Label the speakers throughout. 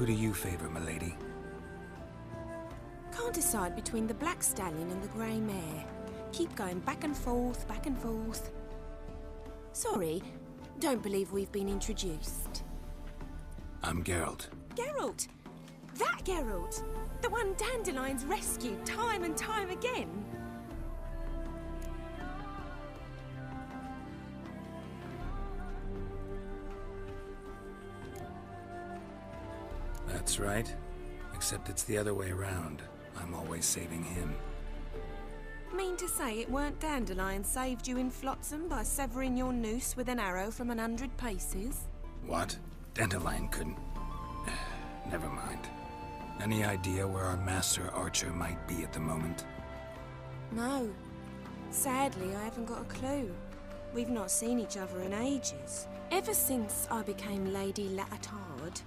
Speaker 1: Who do you favor, milady?
Speaker 2: Can't decide between the black stallion and the grey mare. Keep going back and forth, back and forth. Sorry, don't believe we've been introduced.
Speaker 1: I'm Geralt.
Speaker 2: Geralt! That Geralt! The one Dandelion's rescued time and time again!
Speaker 1: That's right. Except it's the other way around. I'm always saving him.
Speaker 2: Mean to say it weren't Dandelion saved you in Flotsam by severing your noose with an arrow from 100 paces?
Speaker 1: What? Dandelion couldn't... Never mind. Any idea where our master archer might be at the moment?
Speaker 2: No. Sadly, I haven't got a clue. We've not seen each other in ages. Ever since I became Lady Latard,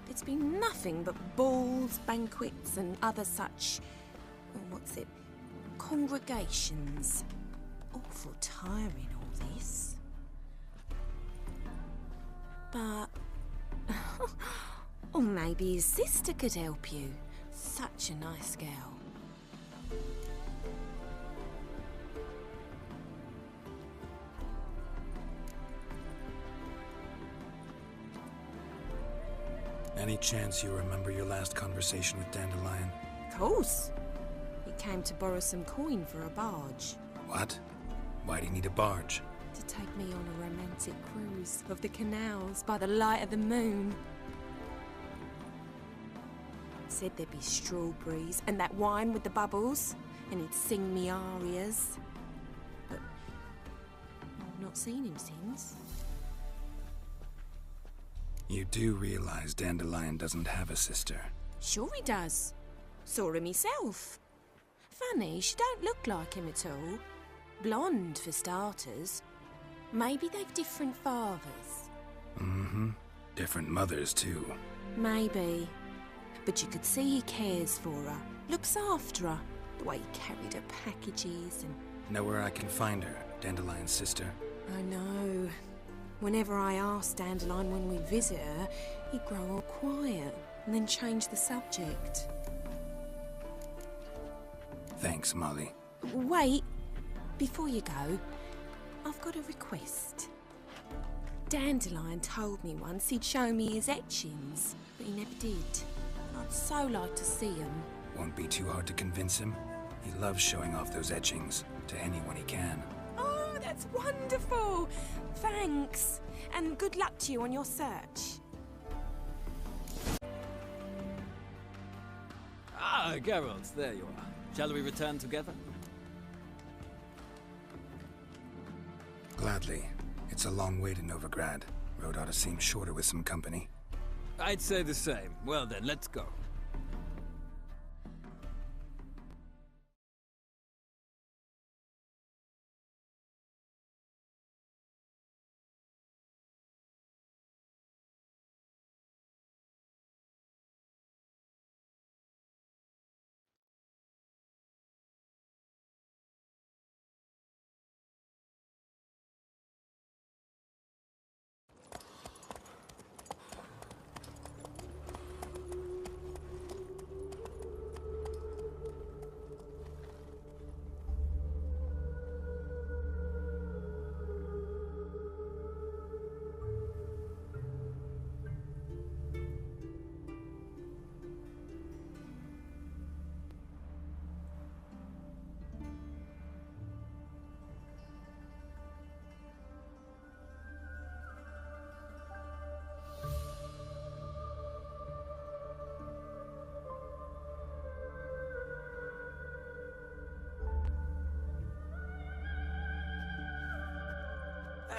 Speaker 2: it's been nothing but balls, banquets, and other such... congregations. Awful tiring, all this. But... or maybe his sister could help you. Such a nice girl.
Speaker 1: Any chance you remember your last conversation with Dandelion?
Speaker 2: Of course. He came to borrow some coin for a barge.
Speaker 1: What? Why do you need a barge?
Speaker 2: To take me on a romantic cruise of the canals by the light of the moon. Said there'd be strawberries and that wine with the bubbles, and he'd sing me arias. But I've not seen him since.
Speaker 1: You do realize Dandelion doesn't have a sister?
Speaker 2: Sure he does. Saw him myself. Funny, she don't look like him at all. Blonde, for starters. Maybe they've different fathers.
Speaker 1: Mm-hmm. Different mothers, too.
Speaker 2: Maybe. But you could see he cares for her. Looks after her. The way he carried her packages and...
Speaker 1: Know where I can find her, Dandelion's sister?
Speaker 2: I know. Whenever I ask Dandelion when we visit her, he'd grow all quiet and then change the subject.
Speaker 1: Thanks, Molly.
Speaker 2: Wait. Before you go, I've got a request. Dandelion told me once he'd show me his etchings, but he never did. I'd so like to see them.
Speaker 1: Won't be too hard to convince him. He loves showing off those etchings to anyone he can.
Speaker 2: Oh, that's wonderful! Thanks, and good luck to you on your search.
Speaker 3: Ah, Geralt, there you are. Shall we return together?
Speaker 1: Gladly. It's a long way to Novigrad. Road ought to seem shorter with some company.
Speaker 3: I'd say the same. Well then, let's go.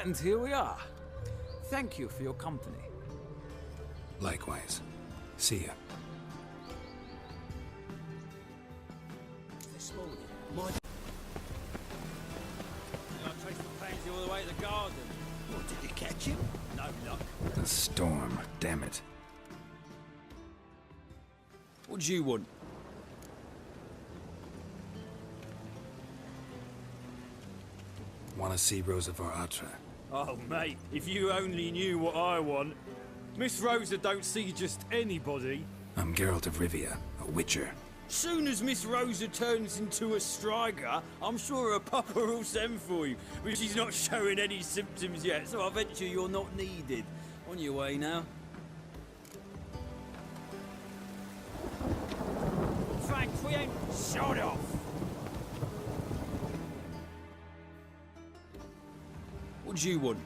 Speaker 3: And here we are. Thank you for your company.
Speaker 1: Likewise. See ya.
Speaker 3: This morning, I traced the pansy all the way to the garden.
Speaker 4: What, did you catch him?
Speaker 3: No luck.
Speaker 1: The storm, damn it.
Speaker 3: What do you want?
Speaker 1: Want to see Rosa Atra?
Speaker 3: Oh, mate, if you only knew what I want.
Speaker 5: Miss Rosa don't see just anybody.
Speaker 1: I'm Geralt of Rivia, a witcher.
Speaker 3: Soon as Miss Rosa turns into a striker, I'm sure her papa will send for you. But she's not showing any symptoms yet, so I venture you're not needed. On your way now. Thanks, we ain't shot off. What do you want?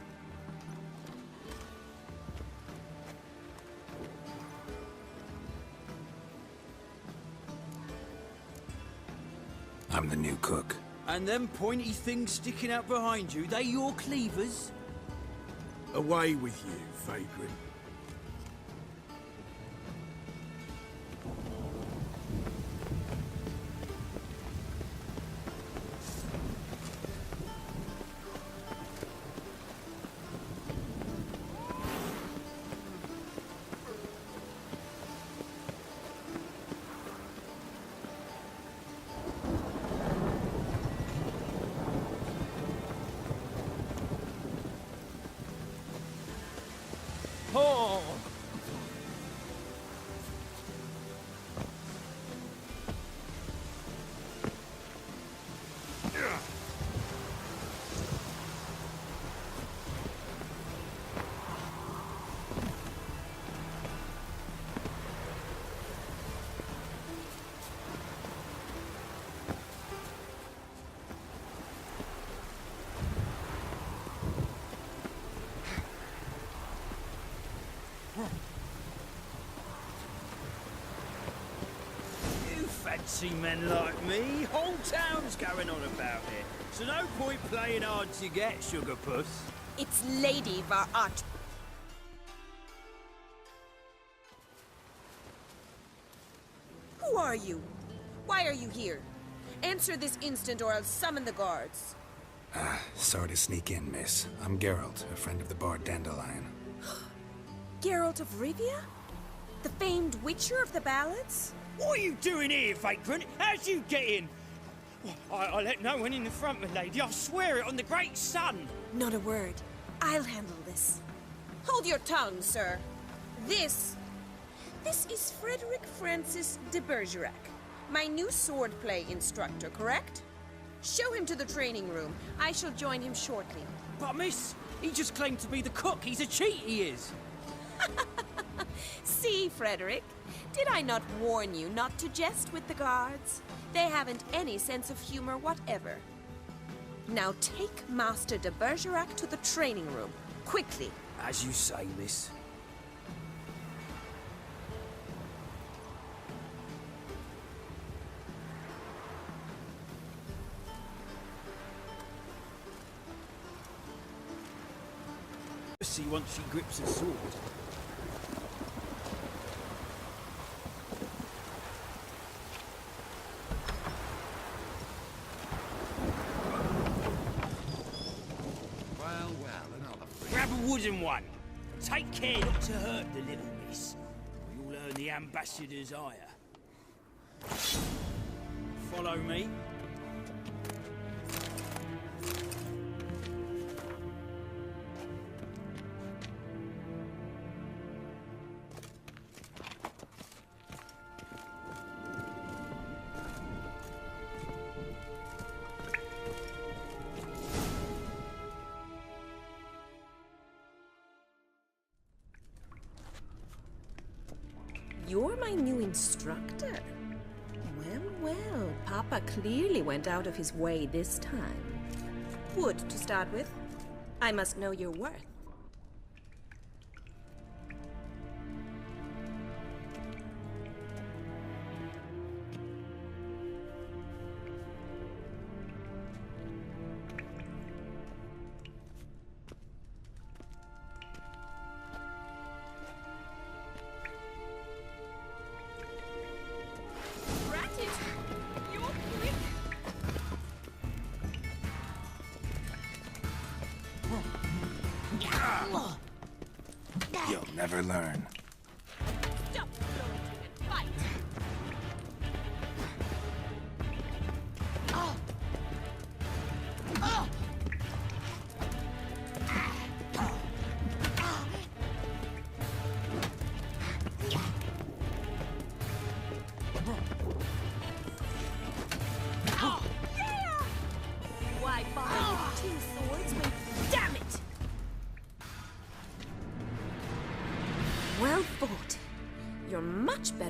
Speaker 1: I'm the new cook.
Speaker 3: And them pointy things sticking out behind you, they your cleavers?
Speaker 4: Away with you, vagrant.
Speaker 5: Oh!
Speaker 3: You fancy men like me? Whole town's going on about it. So no point playing hard to get, sugar puss.
Speaker 2: It's Lady Var-Art. Who are you? Why are you here? Answer this instant or I'll summon the guards.
Speaker 1: Sorry to sneak in, miss. I'm Geralt, a friend of the bard Dandelion.
Speaker 2: Geralt of Rivia? The famed witcher of the ballads?
Speaker 3: What are you doing here, vagrant? How'd you get in? I let no one in the front, my lady. I swear it on the great sun.
Speaker 2: Not a word. I'll handle this. Hold your tongue, sir. This is Frederick Francis de Bergerac, my new swordplay instructor, correct? Show him to the training room. I shall join him shortly.
Speaker 3: But miss, he just claimed to be the cook. He's a cheat, he is.
Speaker 2: See, Frederick, did I not warn you not to jest with the guards? They haven't any sense of humor whatever. Now take Master de Bergerac to the training room, quickly.
Speaker 3: As you say, miss. See once she grips a sword.
Speaker 4: Well, another friend.
Speaker 3: Grab a wooden one. Take care not to hurt the little miss. You'll earn the ambassador's ire. Follow me.
Speaker 2: You're my new instructor? Well, Papa clearly went out of his way this time. Wood, to start with. I must know your worth.
Speaker 1: You'll never learn.
Speaker 2: Stop throwing and fight!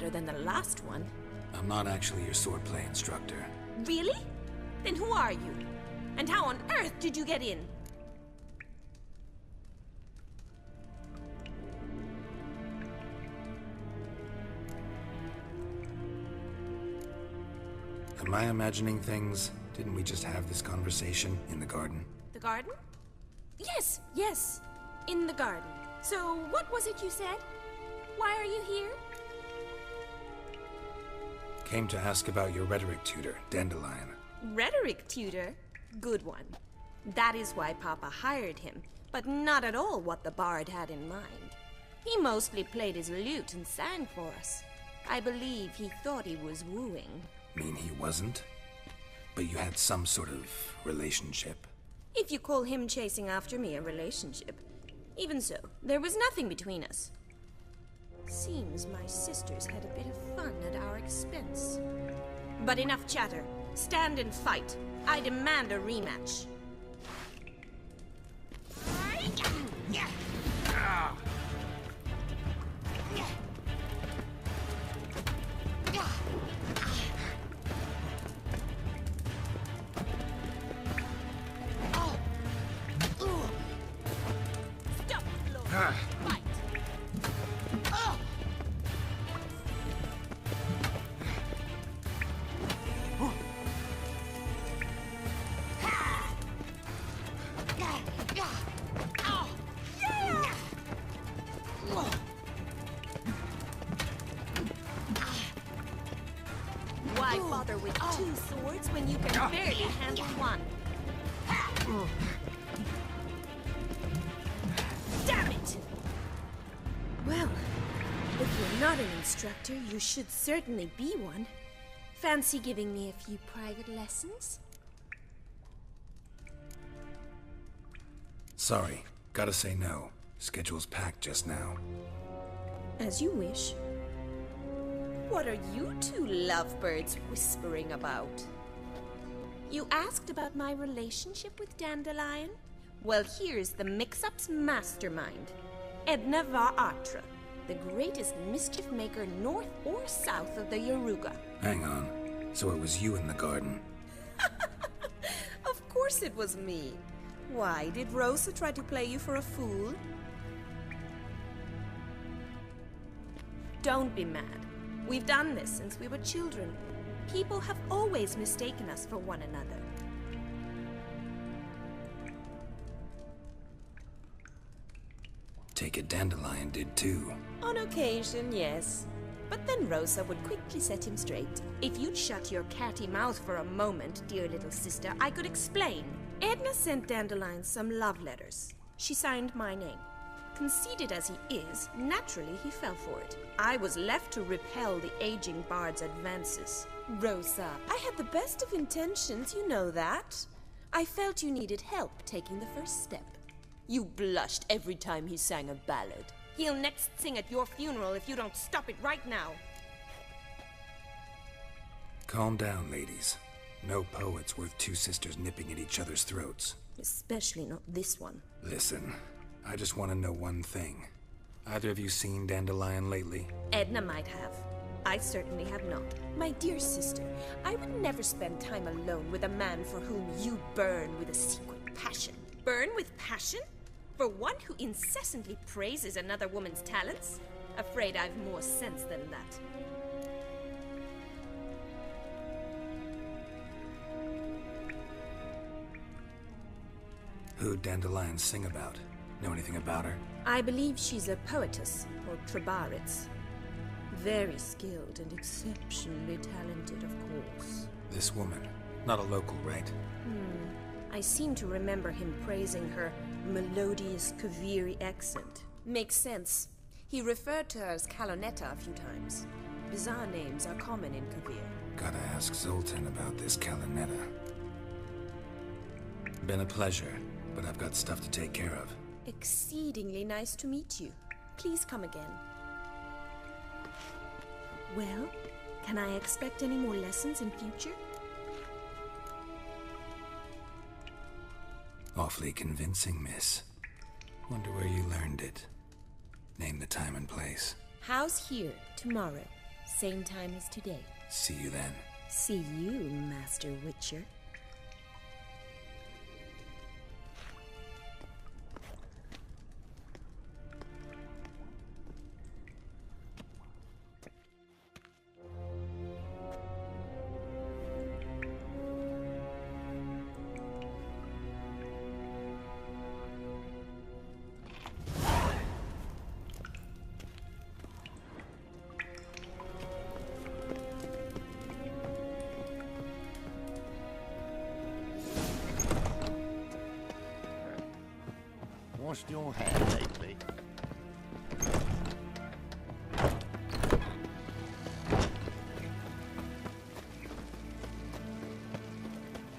Speaker 2: better than the last one.
Speaker 1: I'm not actually your swordplay instructor.
Speaker 2: Really? Then who are you? And how on earth did you get in?
Speaker 1: Am I imagining things? Didn't we just have this conversation in the garden?
Speaker 2: The garden? Yes, yes. In the garden. So, what was it you said? Why are you here?
Speaker 1: Came to ask about your rhetoric tutor, Dandelion.
Speaker 2: Rhetoric tutor? Good one. That is why Papa hired him, but not at all what the bard had in mind. He mostly played his lute and sang for us. I believe he thought he was wooing.
Speaker 1: Mean he wasn't? But you had some sort of relationship.
Speaker 2: If you call him chasing after me a relationship. Even so, there was nothing between us. Seems my sisters had a bit of fun at our expense. But enough chatter. Stand and fight. I demand a rematch. Stop, Lord. Fight. Why bother with two swords when you can barely handle one? Damn it! Well, if you're not an instructor, you should certainly be one. Fancy giving me a few private lessons?
Speaker 1: Sorry, gotta say no. Schedule's packed just now.
Speaker 2: As you wish. What are you two lovebirds whispering about? You asked about my relationship with Dandelion? Well, here's the mix-up's mastermind. Edna Var-Atra, the greatest mischief maker north or south of the Yaruga.
Speaker 1: Hang on. So it was you in the garden?
Speaker 2: Of course it was me. Why, did Rosa try to play you for a fool? Don't be mad. We've done this since we were children. People have always mistaken us for one another.
Speaker 1: Take it Dandelion did too.
Speaker 2: On occasion, yes. But then Rosa would quickly set him straight. If you'd shut your catty mouth for a moment, dear little sister, I could explain. Edna sent Dandelion some love letters. She signed my name. Conceited as he is, naturally he fell for it. I was left to repel the aging bard's advances. Rosa, I had the best of intentions, you know that. I felt you needed help taking the first step. You blushed every time he sang a ballad. He'll next sing at your funeral if you don't stop it right now.
Speaker 1: Calm down, ladies. No poet's worth two sisters nipping at each other's throats.
Speaker 2: Especially not this one.
Speaker 1: Listen, I just want to know one thing. Either of you seen Dandelion lately?
Speaker 2: Edna might have. I certainly have not. My dear sister, I would never spend time alone with a man for whom you burn with a secret passion. Burn with passion? For one who incessantly praises another woman's talents? Afraid I've more sense than that.
Speaker 1: Who'd Dandelion sing about? Know anything about her?
Speaker 2: I believe she's a poetess, or trebaritz. Very skilled and exceptionally talented, of course.
Speaker 1: This woman. Not a local, right?
Speaker 2: I seem to remember him praising her melodious Kaviri accent. Makes sense. He referred to her as Kalonetta a few times. Bizarre names are common in Kavir.
Speaker 1: Gotta ask Zoltan about this Kalonetta. Been a pleasure, but I've got stuff to take care of.
Speaker 2: Exceedingly nice to meet you. Please come again. Well, can I expect any more lessons in future?
Speaker 1: Awfully convincing, miss. Wonder where you learned it. Name the time and place.
Speaker 2: House here, tomorrow. Same time as today.
Speaker 1: See you then.
Speaker 2: See you, Master Witcher.
Speaker 6: Washed your hair lately?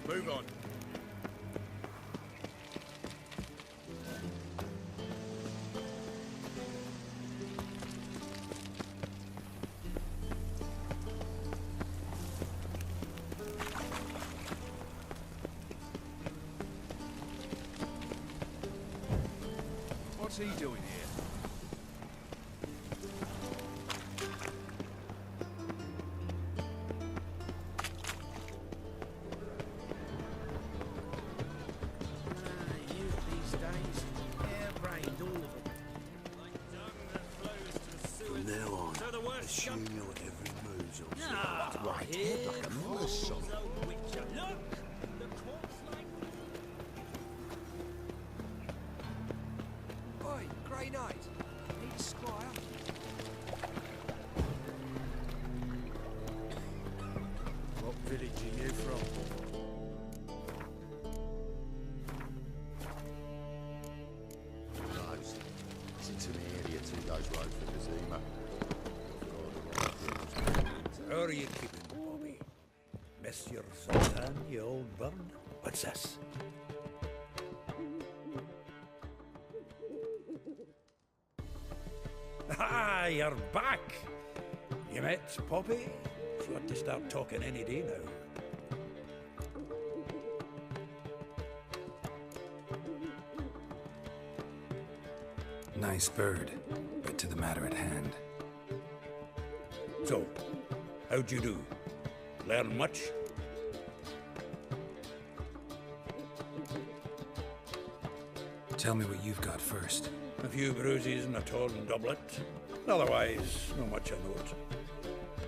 Speaker 4: Move on. What's he doing here?
Speaker 6: Youth these days, hair-brained, all of them.
Speaker 4: From now on, assume your every move's on
Speaker 6: Right head like a mother's son.
Speaker 7: Oi, Grey Knight. Need a squire?
Speaker 4: What village are you from?
Speaker 6: Rose. It's into the area 2 goes road for Kazima.
Speaker 8: How are you keeping, Bobby? Monsieur Sultan, you old bird? What's this? Ah, you're back! You met Poppy? She ought to start talking any day now.
Speaker 1: Nice bird, but to the matter at hand.
Speaker 8: So, how'd you do? Learn much?
Speaker 1: Tell me what you've got first.
Speaker 8: A few bruises and a torn doublet. Otherwise, not much of note.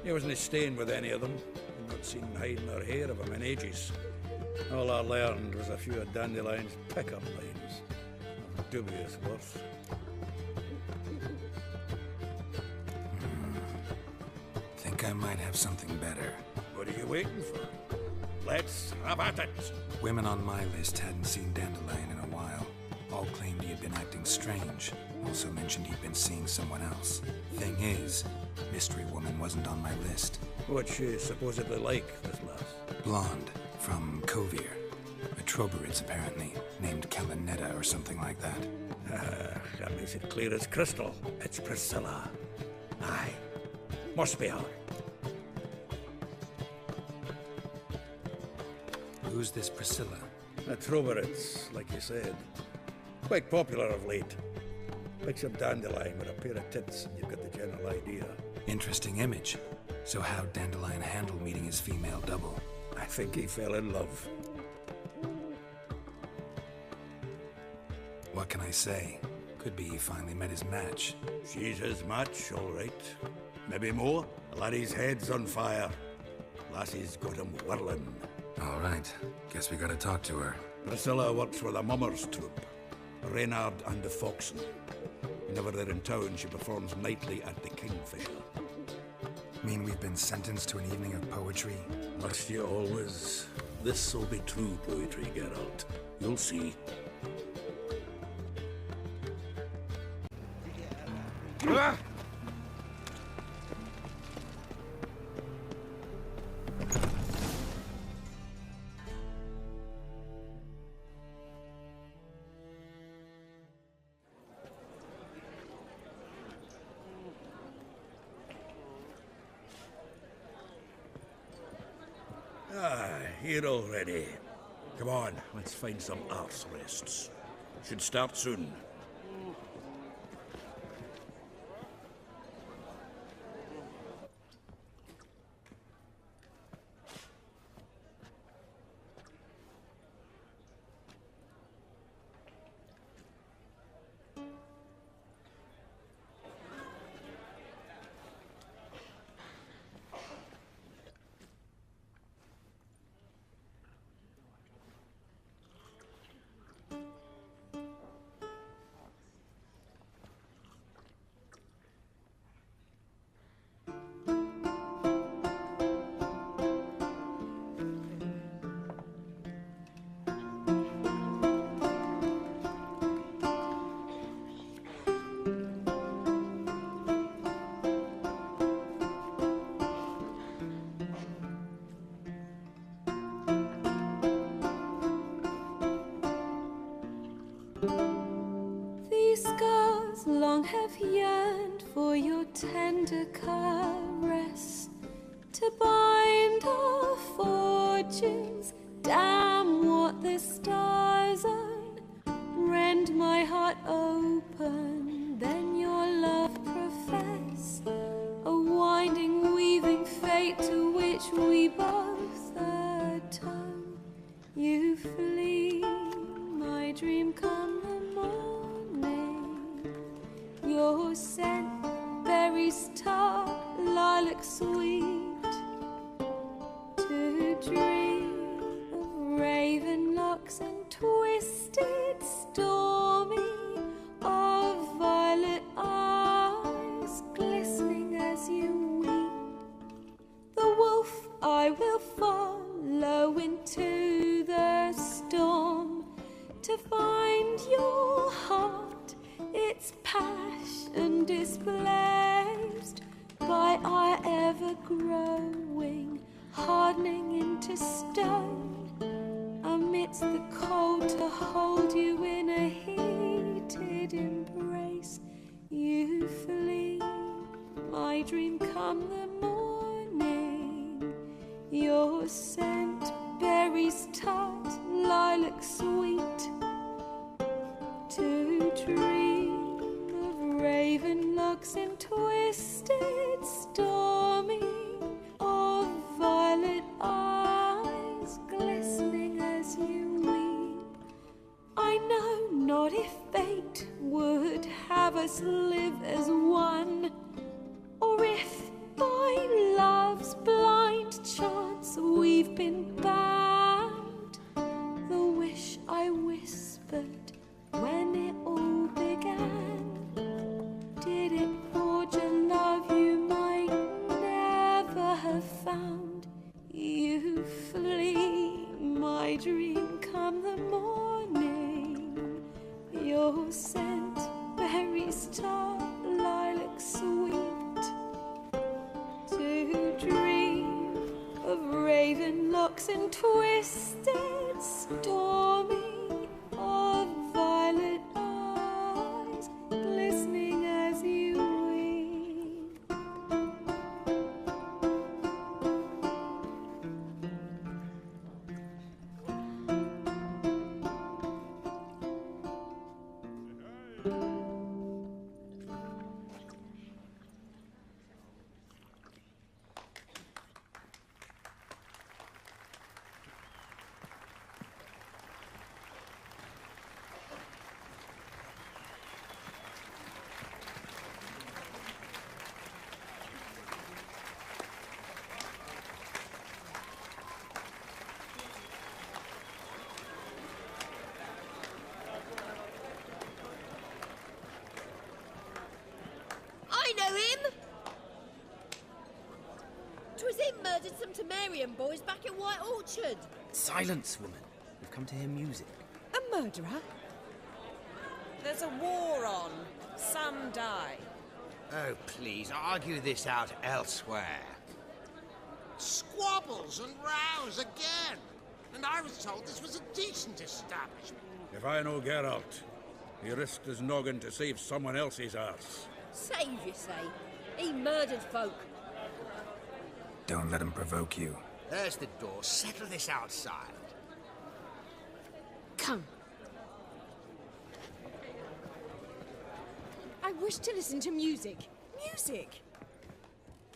Speaker 8: He wasn't staying with any of them. I'd not seen hide nor hair of him in ages. All I learned was a few of Dandelion's pickup lines. Of dubious worth.
Speaker 1: Think I might have something better.
Speaker 8: What are you waiting for? Let's have at it!
Speaker 1: Women on my list hadn't seen Dandelion in a while. All claimed he had been acting strange. Also mentioned he'd been seeing someone else. Thing is, Mystery Woman wasn't on my list.
Speaker 8: What's she supposedly like, this lass?
Speaker 1: Blonde, from Kovir. A Troberitz, apparently, named Kalinetta or something like that.
Speaker 8: That makes it clear as crystal. It's Priscilla. Aye. Must be her.
Speaker 1: Who's this Priscilla?
Speaker 8: A Troberitz, like you said. Quite popular of late. Picture Dandelion with a pair of tits and you've got the general idea.
Speaker 1: Interesting image. So how'd Dandelion handle meeting his female double?
Speaker 8: I think he fell in love.
Speaker 1: What can I say? Could be he finally met his match.
Speaker 8: She's his match, all right. Maybe more. The laddie's head's on fire. Lassie's got him whirling.
Speaker 1: All right. Guess we gotta talk to her.
Speaker 8: Priscilla works for the Mummers troupe. Reynard and the Foxen. Whenever they're in town, she performs nightly at the Kingfisher.
Speaker 1: Mean we've been sentenced to an evening of poetry?
Speaker 8: Must you always? This'll be true poetry, Geralt. You'll see. Here already. Come on, let's find some arse rests. Should start soon.
Speaker 2: These scars long have yearned for your tender caress, to bind our fortunes. Damn what the stars own. Rend my heart open, then your love profess. A winding, weaving fate to which we both atone. You flee, my dream come the morning. Your scent, berries tart, lilac sweet. To dream of raven locks and twisted, stormy, of violet eyes glistening as you weep. The wolf I will follow into the storm, to find your heart, its passion displaced by our ever-growing, hardening into stone. Amidst the cold, to hold you in a heated embrace. You flee, my dream come the morning. Your scent, berries tart, lilac sweet. To dream of raven locks and twisted, stormy, of violet eyes glistening as you weep. I know not if fate would have us live as one, or if by love's blind chance we've been bound. The wish I whispered when it all began, did it forge a love you might never have found? You flee, my dream come the morning. Your scent, berries tart, lilac sweet. To dream of raven locks and twisted, stormy, of violet eyes glistening as you weep.
Speaker 9: I know him! 'Twas him murdered some Temerian boys back at White Orchard.
Speaker 3: Silence, woman. We've come to hear music.
Speaker 10: A murderer? There's a war on. Some die.
Speaker 7: Oh, please, argue this out elsewhere. Squabbles and rows again! And I was told this was a decent establishment.
Speaker 8: If I know Geralt, he risked his noggin to save someone else's arse.
Speaker 9: Save, you say? He murdered folk.
Speaker 1: Don't let him provoke you.
Speaker 7: There's the door. Settle this outside.
Speaker 2: Come.
Speaker 10: I wish to listen to music. Music!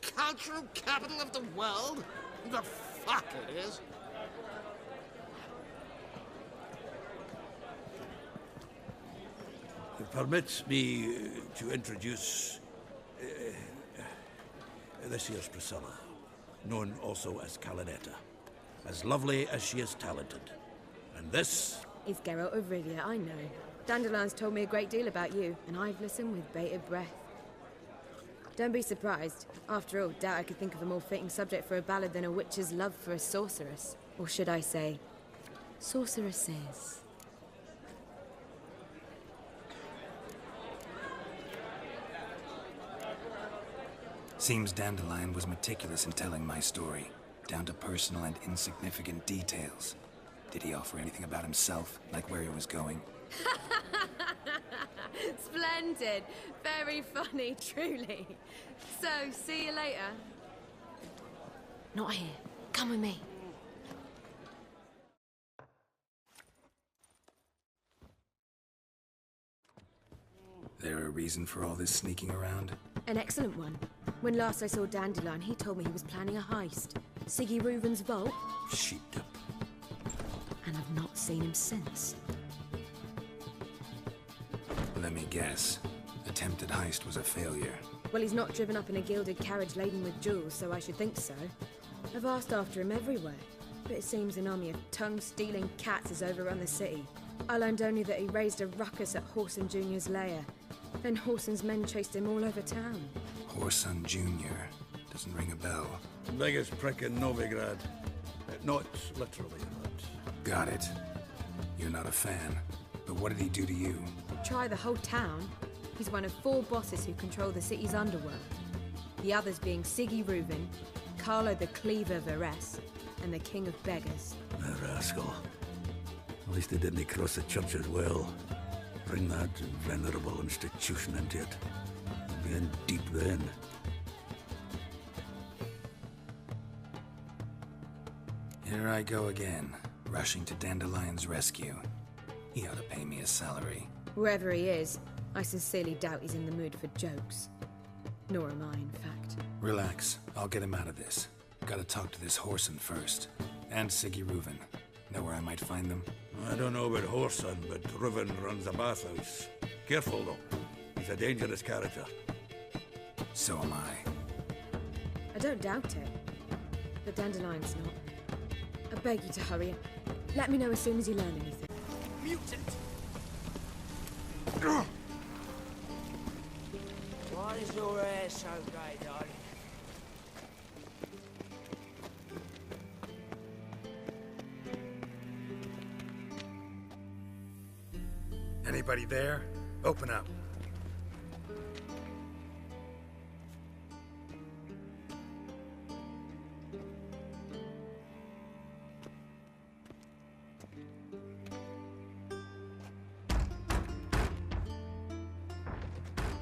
Speaker 7: Cultural capital of the world? The fuck it is.
Speaker 8: Permit me to introduce this here's Priscilla, known also as Calinetta, as lovely as she is talented. And this
Speaker 11: is Geralt of Rivia, I know. Dandelion's told me a great deal about you, and I've listened with bated breath. Don't be surprised. After all, doubt I could think of a more fitting subject for a ballad than a witch's love for a sorceress. Or should I say, sorceresses.
Speaker 1: Seems Dandelion was meticulous in telling my story, down to personal and insignificant details. Did he offer anything about himself, like where he was going?
Speaker 11: Splendid. Very funny, truly. So, see you later. Not here. Come with me.
Speaker 1: There a reason for all this sneaking around?
Speaker 11: An excellent one. When last I saw Dandelion, he told me he was planning a heist. Siggy Reuven's vault.
Speaker 4: Sheeped up.
Speaker 11: And I've not seen him since.
Speaker 1: Let me guess. Attempted heist was a failure.
Speaker 11: Well, he's not driven up in a gilded carriage laden with jewels, so I should think so. I've asked after him everywhere, but it seems an army of tongue-stealing cats has overrun the city. I learned only that he raised a ruckus at Whoreson Jr.'s lair. Then Whoreson's men chased him all over town.
Speaker 1: Whoreson Jr. Doesn't ring a bell.
Speaker 8: Biggest prick in Novigrad. Not literally, but...
Speaker 1: Got it. You're not a fan. But what did he do to you?
Speaker 11: Try the whole town. He's one of 4 bosses who control the city's underworld. The others being Siggy Reuven, Carlo the Cleaver Varese, and the King of Beggars.
Speaker 8: A rascal. At least they didn't cross the church as well. Bring that venerable institution into it. We'll be in deep then.
Speaker 1: Here I go again, rushing to Dandelion's rescue. He ought to pay me a salary.
Speaker 11: Wherever he is, I sincerely doubt he's in the mood for jokes. Nor am I, in fact.
Speaker 1: Relax. I'll get him out of this. Gotta talk to this Whoreson first. And Siggy Reuven. Know where I might find them?
Speaker 8: I don't know about Whoreson, but Reuven runs a bathhouse. Careful, though. He's a dangerous character.
Speaker 1: So am I.
Speaker 11: I don't doubt it. But Dandelion's not. I beg you to hurry up. Let me know as soon as you learn anything.
Speaker 7: Mutant! Why is your hair so grey, darling?
Speaker 1: Anybody there? Open up.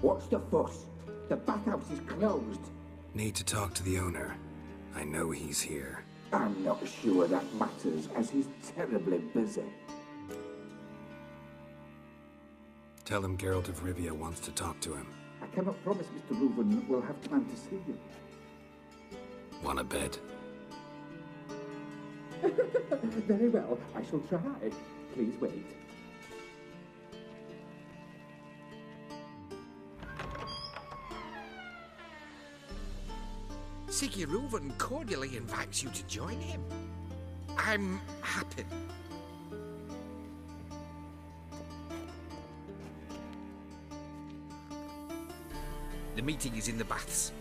Speaker 12: What's the fuss? The bathhouse is closed.
Speaker 1: Need to talk to the owner. I know he's here.
Speaker 12: I'm not sure that matters, as he's terribly busy.
Speaker 1: Tell him Geralt of Rivia wants to talk to him.
Speaker 12: I cannot promise Mr. Reuven will have time to see you.
Speaker 1: Wanna bet?
Speaker 12: Very well, I shall try. Please wait.
Speaker 7: Siggy Reuven cordially invites you to join him. I'm happy. The meeting is in the baths.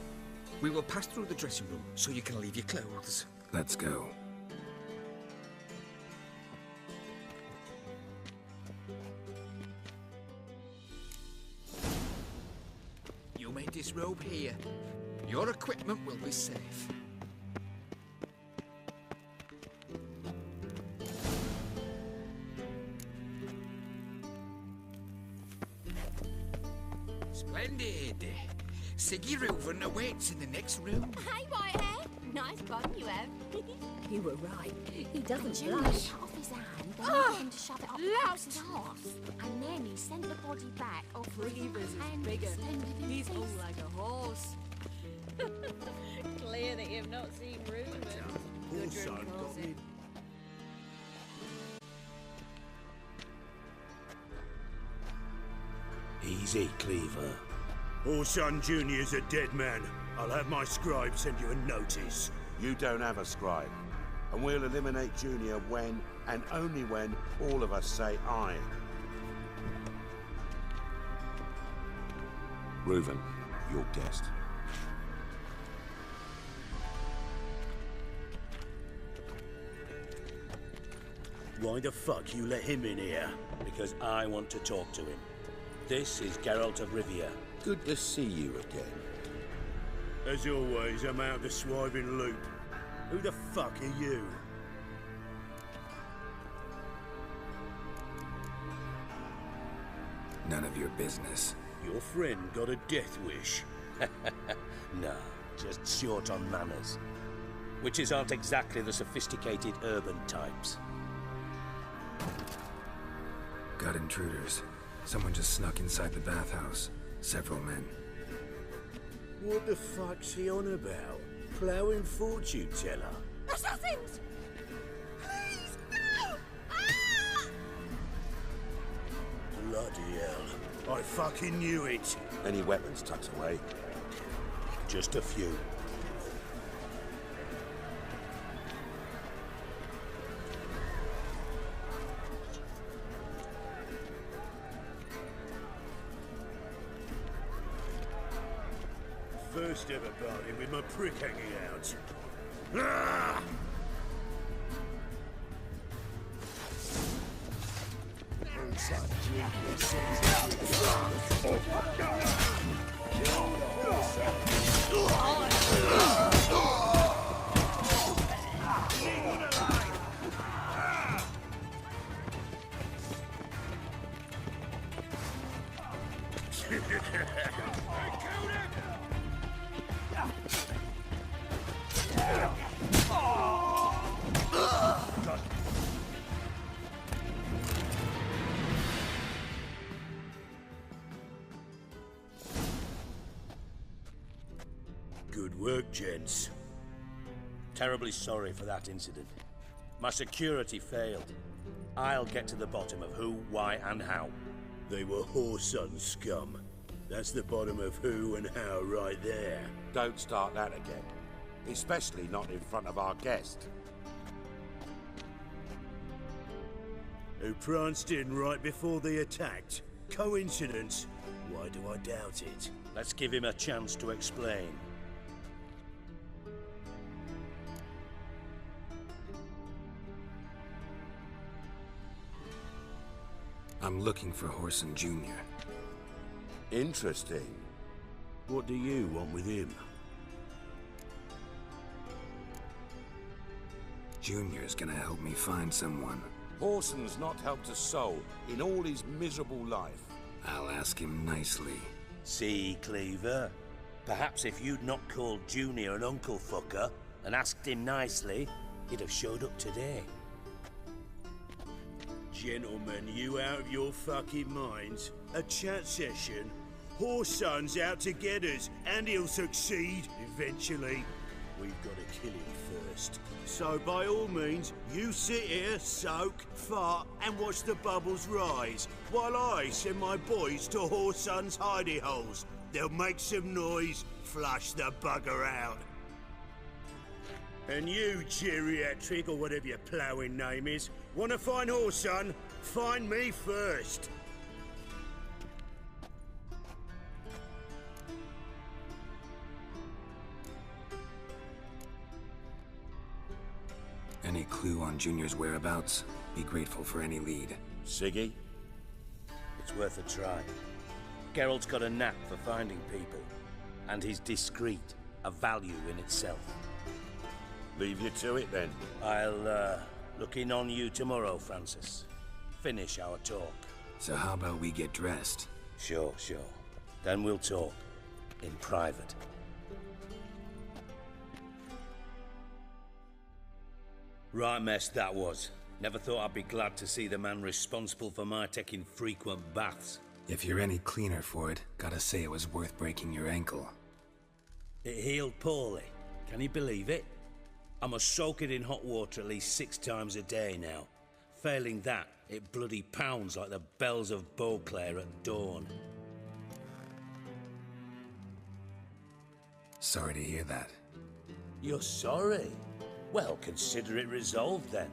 Speaker 7: We will pass through the dressing room so you can leave your clothes.
Speaker 1: Let's go.
Speaker 7: You may disrobe here. Your equipment will be safe. Splendid. Siggy Reuven awaits in the next room.
Speaker 9: Hey, Whitehair. Nice bum you have.
Speaker 10: You were right. He doesn't
Speaker 9: Julie
Speaker 10: blush.
Speaker 9: cut off his hand, then asked him to shove it up Louse's arse. And then he sent the body back off with his
Speaker 10: Reavers
Speaker 9: hand
Speaker 10: is bigger.
Speaker 9: extended in
Speaker 10: He's all
Speaker 9: peace.
Speaker 10: like a horse. Clear that you've not seen Reuven. Gudrun calls it.
Speaker 4: Easy, Cleaver.
Speaker 13: Whoreson Jr.'s a dead man. I'll have my scribe send you a notice.
Speaker 6: You don't have a scribe. And we'll eliminate Junior when, and only when, all of us say aye. Reuven, your guest.
Speaker 13: Why the fuck you let him in here?
Speaker 4: Because I want to talk to him. This is Geralt of Rivia.
Speaker 6: Good to see you again.
Speaker 13: As always, I'm out of the swiving loop. Who the fuck are you?
Speaker 1: None of your business.
Speaker 13: Your friend got a death wish.
Speaker 14: No, just short on manners. Witches aren't exactly the sophisticated urban types.
Speaker 1: Got intruders. Someone just snuck inside the bathhouse. Several men.
Speaker 13: What the fuck's he on about? Ploughing fortune teller?
Speaker 9: Assassins! Please, no!
Speaker 13: Bloody hell. I fucking knew it.
Speaker 6: Any weapons tucked away?
Speaker 14: Just a few.
Speaker 13: First ever bargain with my prick hanging out. Ah! Good work, gents.
Speaker 14: Terribly sorry for that incident. My security failed. I'll get to the bottom of who, why, and how.
Speaker 13: They were whoreson scum. That's the bottom of who and how right there.
Speaker 6: Don't start that again. Especially not in front of our guest.
Speaker 13: Who pranced in right before they attacked. Coincidence? Why do I doubt it?
Speaker 14: Let's give him a chance to explain.
Speaker 1: I'm looking for Horson Jr.
Speaker 6: Interesting.
Speaker 13: What do you want with him?
Speaker 1: Junior's gonna help me find someone.
Speaker 6: Horson's not helped a soul in all his miserable life.
Speaker 1: I'll ask him nicely.
Speaker 14: See, Cleaver? Perhaps if you'd not called Junior an uncle fucker and asked him nicely, he'd have showed up today.
Speaker 13: Gentlemen, you out of your fucking minds? A chat session? Horson's out to get us, and he'll succeed eventually. We've got to kill him first. So by all means, you sit here, soak, fart, and watch the bubbles rise, while I send my boys to Horson's hidey holes. They'll make some noise, flush the bugger out. And you, geriatric, or whatever your ploughing name is, want to find Horson? Find me first.
Speaker 1: Any clue on Junior's whereabouts? Be grateful for any lead.
Speaker 6: Siggy?
Speaker 14: It's worth a try. Geralt's got a knack for finding people. And he's discreet, a value in itself.
Speaker 6: Leave you to it, then.
Speaker 14: I'll, look in on you tomorrow, Francis. Finish our talk.
Speaker 1: So how about we get dressed?
Speaker 14: Sure. Then we'll talk. In private. Right mess that was. Never thought I'd be glad to see the man responsible for my taking frequent baths.
Speaker 1: If you're any cleaner for it, gotta say it was worth breaking your ankle.
Speaker 14: It healed poorly. Can you believe it? I must soak it in hot water at least 6 times a day now. Failing that, it bloody pounds like the bells of Beauclair at dawn.
Speaker 1: Sorry to hear that.
Speaker 14: You're sorry? Well, consider it resolved then.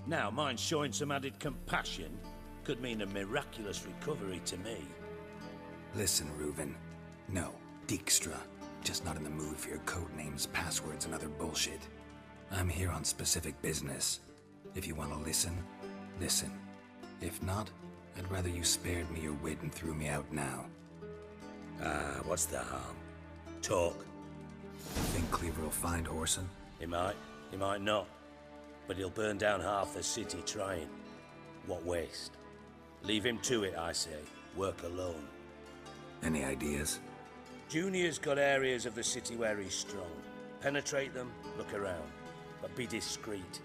Speaker 14: Now, mine showing some added compassion could mean a miraculous recovery to me.
Speaker 1: Listen, Reuven. No, Dijkstra. Just not in the mood for your code names, passwords, and other bullshit. I'm here on specific business. If you want to listen, listen. If not, I'd rather you spared me your wit and threw me out now.
Speaker 14: What's the harm? Talk.
Speaker 1: Think Cleaver will find Horson?
Speaker 14: He might not. But he'll burn down half the city trying. What waste. Leave him to it, I say. Work alone.
Speaker 1: Any ideas?
Speaker 14: Junior's got areas of the city where he's strong. Penetrate them, look around, but be discreet.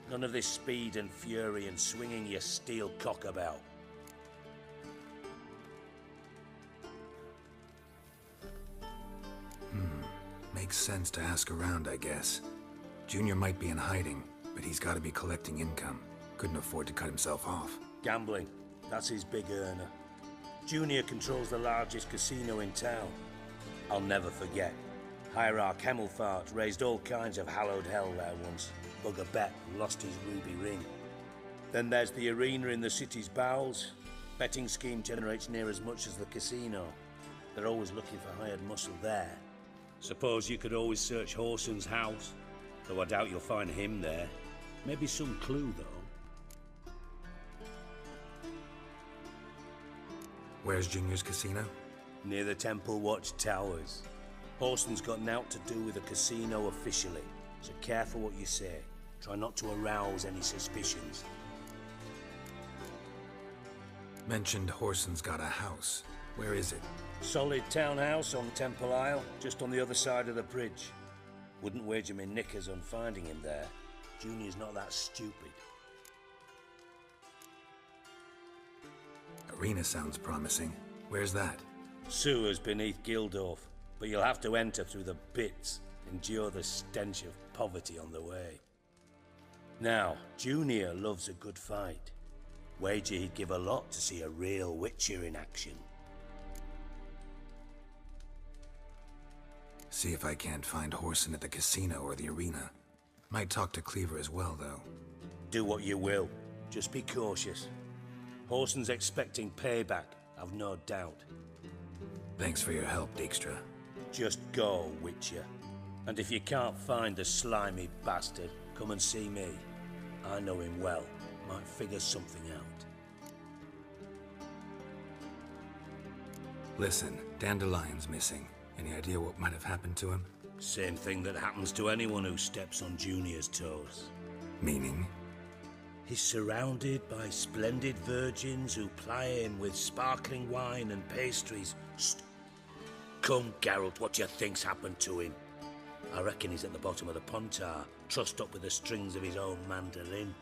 Speaker 14: None of this speed and fury and swinging your steel cock about.
Speaker 1: Makes sense to ask around, I guess. Junior might be in hiding, but he's got to be collecting income. Couldn't afford to cut himself off.
Speaker 14: Gambling, that's his big earner. Junior controls the largest casino in town. I'll never forget. Hierarch Hemmelfart raised all kinds of hallowed hell there once. Bugger bet lost his ruby ring. Then there's the arena in the city's bowels. Betting scheme generates near as much as the casino. They're always looking for hired muscle there. Suppose you could always search Horson's house, though I doubt you'll find him there. Maybe some clue, though.
Speaker 1: Where's Junior's casino?
Speaker 14: Near the Temple Watch Towers. Horson's got naught to do with the casino officially, so careful what you say. Try not to arouse any suspicions.
Speaker 1: Mentioned Horson's got a house. Where is it?
Speaker 14: Solid townhouse on Temple Isle, just on the other side of the bridge. Wouldn't wager me knickers on finding him there. Junior's not that stupid.
Speaker 1: Arena sounds promising. Where's that?
Speaker 14: Sewers beneath Gildorf, but you'll have to enter through the bits, endure the stench of poverty on the way. Now, Junior loves a good fight. Wager he'd give a lot to see a real Witcher in action.
Speaker 1: See if I can't find Horson at the casino or the arena. Might talk to Cleaver as well, though.
Speaker 14: Do what you will. Just be cautious. Horson's expecting payback, I've no doubt.
Speaker 1: Thanks for your help, Dijkstra.
Speaker 14: Just go, Witcher. And if you can't find the slimy bastard, come and see me. I know him well. Might figure something out.
Speaker 1: Listen, Dandelion's missing. Any idea what might have happened to him?
Speaker 14: Same thing that happens to anyone who steps on Junior's toes.
Speaker 1: Meaning?
Speaker 14: He's surrounded by splendid virgins who ply him with sparkling wine and pastries. Come, Geralt, what do you think's happened to him? I reckon he's at the bottom of the Pontar, trussed up with the strings of his own mandolin.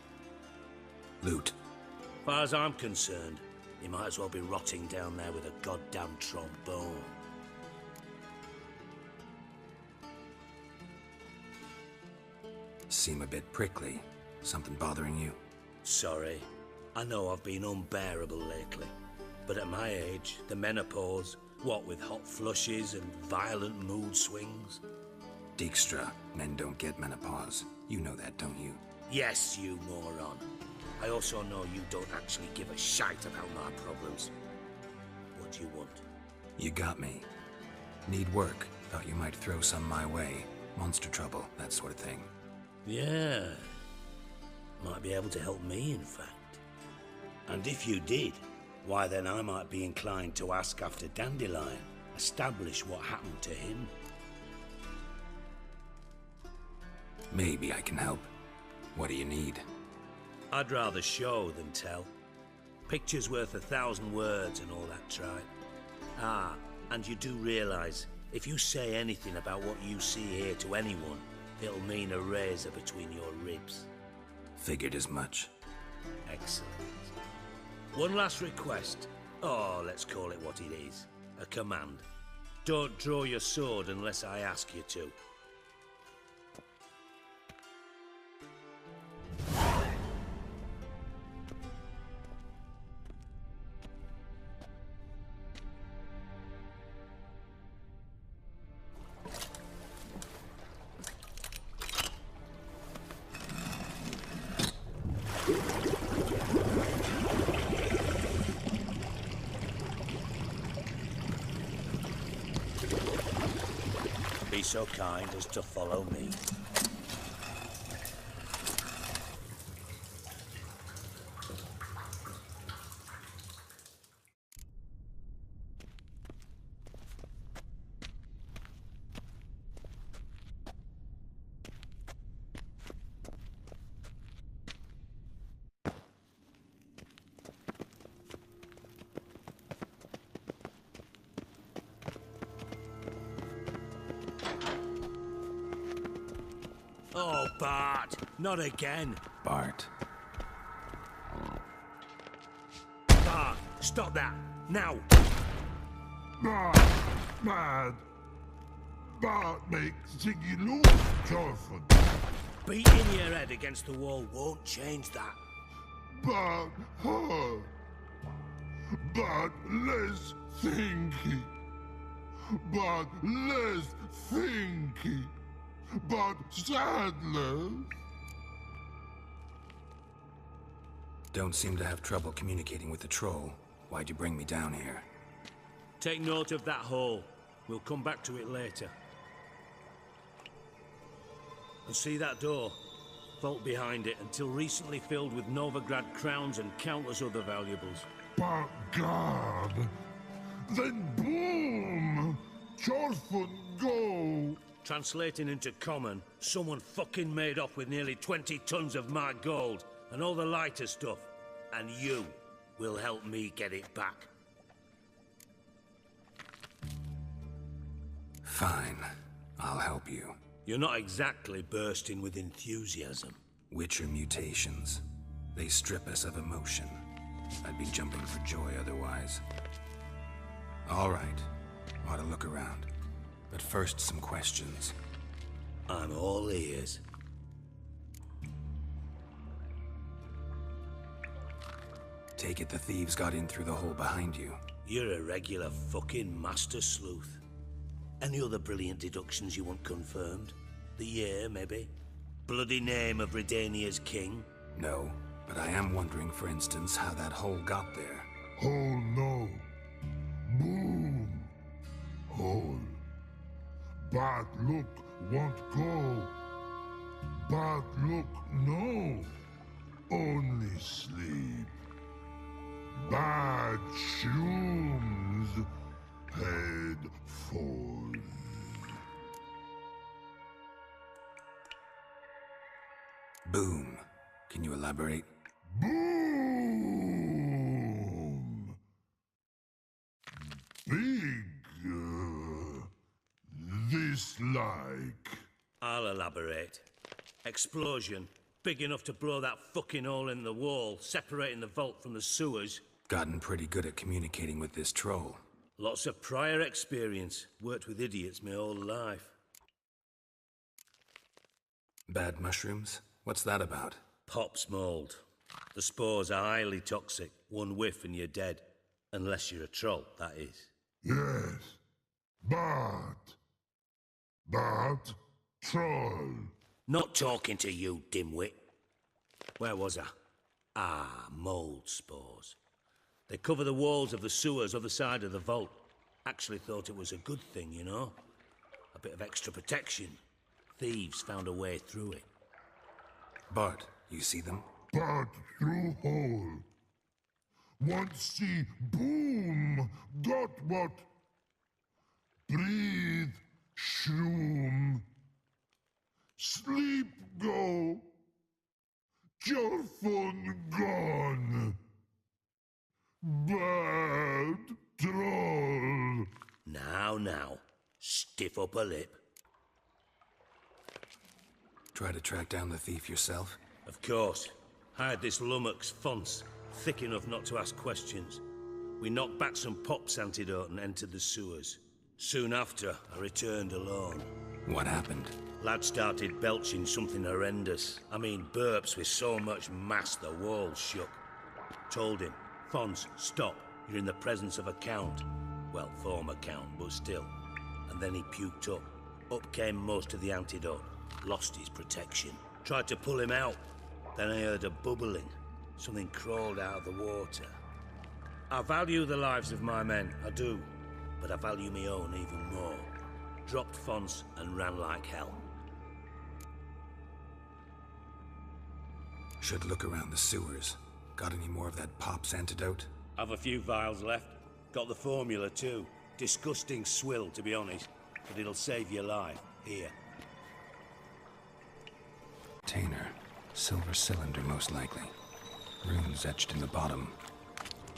Speaker 1: Loot.
Speaker 14: As far as I'm concerned, he might as well be rotting down there with a goddamn trombone.
Speaker 1: Seem a bit prickly. Something bothering you?
Speaker 14: Sorry. I know I've been unbearable lately. But at my age, the menopause, what with hot flushes and violent mood swings?
Speaker 1: Dijkstra, men don't get menopause. You know that, don't you?
Speaker 14: Yes, you moron. I also know you don't actually give a shite about my problems. What do you want?
Speaker 1: You got me. Need work. Thought you might throw some my way. Monster trouble, that sort of thing.
Speaker 14: Yeah. Might be able to help me, in fact. And if you did, why then I might be inclined to ask after Dandelion, establish what happened to him.
Speaker 1: Maybe I can help. What do you need?
Speaker 14: I'd rather show than tell. Picture's worth 1,000 words and all that tripe. Ah, and you do realise, if you say anything about what you see here to anyone, it'll mean a razor between your ribs.
Speaker 1: Figured as much.
Speaker 14: Excellent. One last request. Oh, let's call it what it is. A command. Don't draw your sword unless I ask you to. Be so kind as to follow me. Bart, not again.
Speaker 1: Bart.
Speaker 14: Bart, stop that, now.
Speaker 15: Bad. Bart makes Ziggy lose, Charlton.
Speaker 14: Beating your head against the wall won't change that.
Speaker 15: Bart hard. Bart less thinky. Bart less thinky. Bart sadler.
Speaker 1: Don't seem to have trouble communicating with the troll. Why'd you bring me down here?
Speaker 14: Take note of that hole. We'll come back to it later. And see that door? Vault behind it, until recently filled with Novigrad crowns and countless other valuables.
Speaker 15: But God, then boom! Charlton go!
Speaker 14: Translating into common, someone fucking made off with nearly 20 tons of my gold, and all the lighter stuff. And you will help me get it back.
Speaker 1: Fine. I'll help you.
Speaker 14: You're not exactly bursting with enthusiasm.
Speaker 1: Witcher mutations. They strip us of emotion. I'd be jumping for joy otherwise. All right. Ought to look around. But first, some questions.
Speaker 14: I'm all ears.
Speaker 1: Take it the thieves got in through the hole behind you.
Speaker 14: You're a regular fucking master sleuth. Any other brilliant deductions you want confirmed? The year, maybe? Bloody name of Redania's king?
Speaker 1: No, but I am wondering, for instance, how that hole got there.
Speaker 15: Hole no. Boom. Hole. Bad look won't go. Bad look no. Only sleep. Bad shoes. Head falls.
Speaker 1: Boom. Can you elaborate?
Speaker 15: Boom! Big. This like.
Speaker 14: I'll elaborate. Explosion. Big enough to blow that fucking hole in the wall, separating the vault from the sewers.
Speaker 1: Gotten pretty good at communicating with this troll.
Speaker 14: Lots of prior experience. Worked with idiots my whole life.
Speaker 1: Bad mushrooms? What's that about?
Speaker 14: Pops mold. The spores are highly toxic. One whiff and you're dead. Unless you're a troll, that is.
Speaker 15: Yes. But troll.
Speaker 14: Not talking to you, dimwit. Where was I? Ah, mold spores. They cover the walls of the sewers other side of the vault. Actually thought it was a good thing, you know? A bit of extra protection. Thieves found a way through it.
Speaker 1: Bart, you see them?
Speaker 15: Bart through hole. Want see boom. Got what? Breathe. Shroom. Sleep go. Your phone gone. Bad troll.
Speaker 14: Now. Stiff upper lip.
Speaker 1: Try to track down the thief yourself?
Speaker 14: Of course. Hired this lummox Fonce, thick enough not to ask questions. We knocked back some Pop's antidote and entered the sewers. Soon after, I returned alone.
Speaker 1: What happened?
Speaker 14: Lad started belching something horrendous. I mean, burps with so much mass the walls shook. Told him, Fonce, stop. You're in the presence of a count. Well, former count, but still. And then he puked up. Up came most of the antidote. Lost his protection. Tried to pull him out. Then I heard a bubbling. Something crawled out of the water. I value the lives of my men, I do. But I value my own even more. Dropped Fonce and ran like hell.
Speaker 1: Should look around the sewers. Got any more of that Pop's antidote?
Speaker 14: I've a few vials left. Got the formula too. Disgusting swill, to be honest. But it'll save your life. Here.
Speaker 1: Container. Silver cylinder, most likely. Runes etched in the bottom.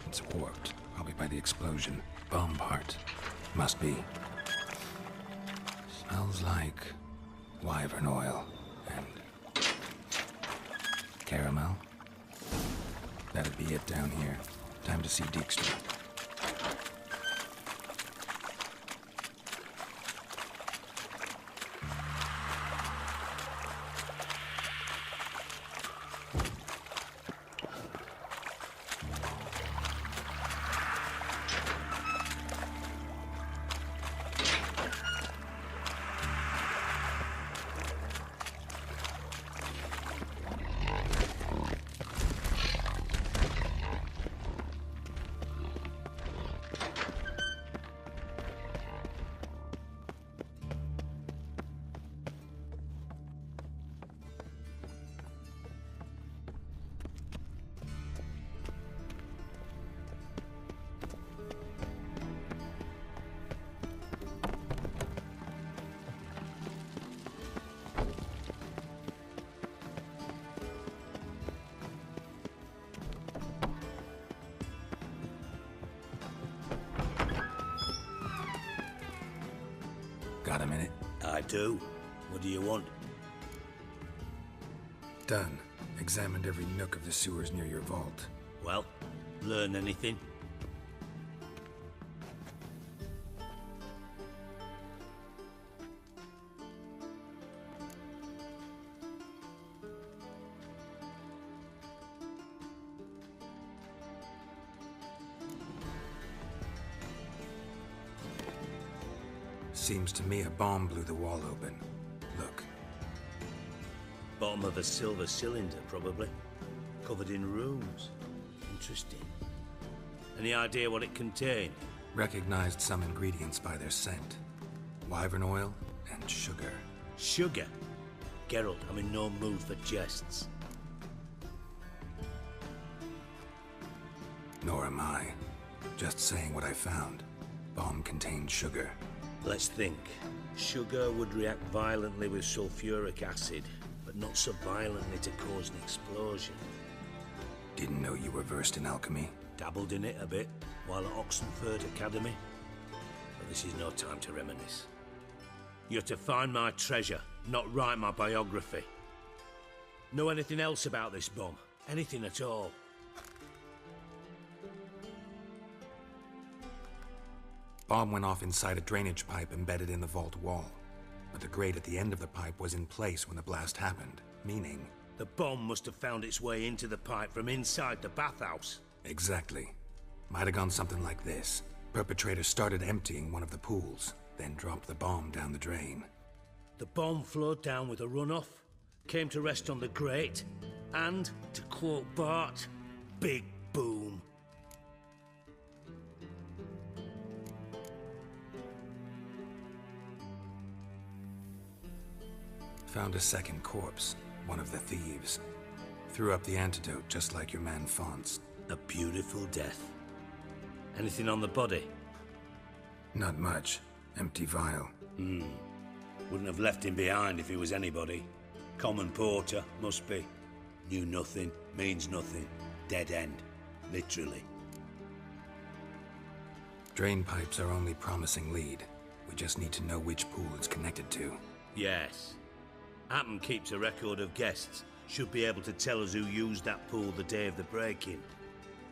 Speaker 1: It's warped, probably by the explosion. Bomb part. Must be. Smells like wyvern oil and Caramel? That'd be it down here. Time to see Dijkstra. Got a minute?
Speaker 14: I do. What do you want?
Speaker 1: Done. Examined every nook of the sewers near your vault.
Speaker 14: Well, learn anything?
Speaker 1: Seems to me a bomb blew the wall open. Look.
Speaker 14: Bottom of a silver cylinder, probably. Covered in runes. Interesting. Any idea what it contained?
Speaker 1: Recognized some ingredients by their scent. Wyvern oil and sugar.
Speaker 14: Sugar? Geralt, I'm in no mood for jests.
Speaker 1: Nor am I. Just saying what I found. Bomb contained sugar.
Speaker 14: Let's think. Sugar would react violently with sulfuric acid, but not so violently to cause an explosion.
Speaker 1: Didn't know you were versed in alchemy.
Speaker 14: Dabbled in it a bit while at Oxenford Academy. But this is no time to reminisce. You're to find my treasure, not write my biography. Know anything else about this bomb? Anything at all?
Speaker 1: Bomb went off inside a drainage pipe embedded in the vault wall. But the grate at the end of the pipe was in place when the blast happened, meaning...
Speaker 14: The bomb must have found its way into the pipe from inside the bathhouse.
Speaker 1: Exactly. Might have gone something like this. Perpetrator started emptying one of the pools, then dropped the bomb down the drain.
Speaker 14: The bomb flowed down with a runoff, came to rest on the grate, and, to quote Bart, big boom.
Speaker 1: Found a second corpse, one of the thieves. Threw up the antidote just like your man Fonts.
Speaker 14: A beautiful death. Anything on the body?
Speaker 1: Not much. Empty vial.
Speaker 14: Wouldn't have left him behind if he was anybody. Common porter, must be. Knew nothing, means nothing. Dead end. Literally.
Speaker 1: Drain pipes are only promising lead. We just need to know which pool it's connected to.
Speaker 14: Yes. Appen keeps a record of guests. Should be able to tell us who used that pool the day of the break-in.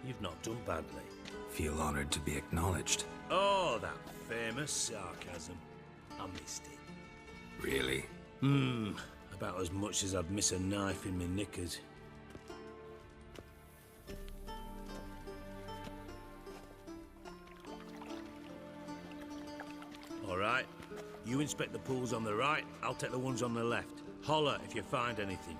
Speaker 14: You've not done badly.
Speaker 1: Feel honored to be acknowledged.
Speaker 14: Oh, that famous sarcasm. I missed it.
Speaker 1: Really?
Speaker 14: About as much as I'd miss a knife in my knickers. All right. You inspect the pools on the right, I'll take the ones on the left. Holler if you find anything.